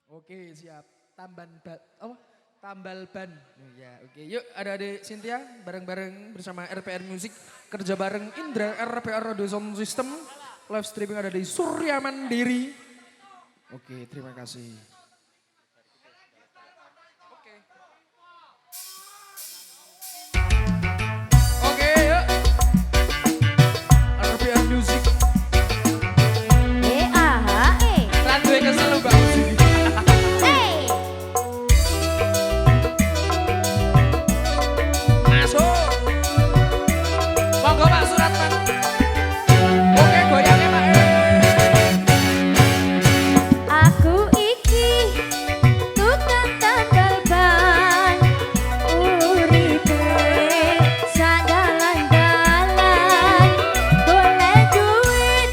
Oke, siap. Oh, tambal ban. Ya, oke. Yuk, ada adik Cynthia bareng-bareng bersama RPR Music, kerja bareng Indra RPR Radio Sound System. Live streaming ada di Surya Mandiri. Oke, terima kasih. Oke, yuk. RPR Music. Lan duwe kesel lho, Mbak. Masuk. Monggo Pak Suratman. Oke, goyangnya Pak. Aku iki tukang tambal ban, uripe sadalan-dalan, golek duit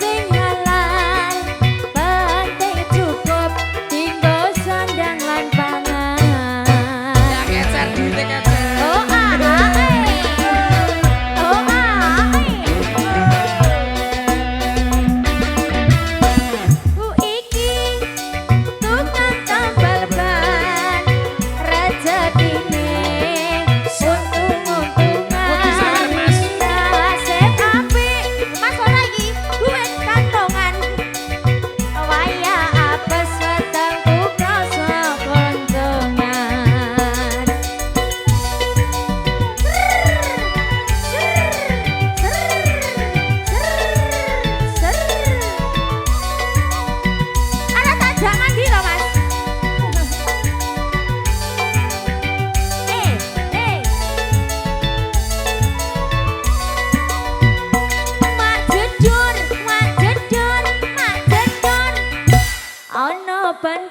sing halal, penting cukup tinggo sandang lan pangan. Ya kecer duitnya kecer. Oh ku iki tukang tambal ban, rezekine untung-untungan, nasib apik mas ora iki duit kantongan, waya apes wetengku krasa kontongan. Ada tak jangan di loh mas. Mak jedor, mak jedor, mak jedor. Ono ban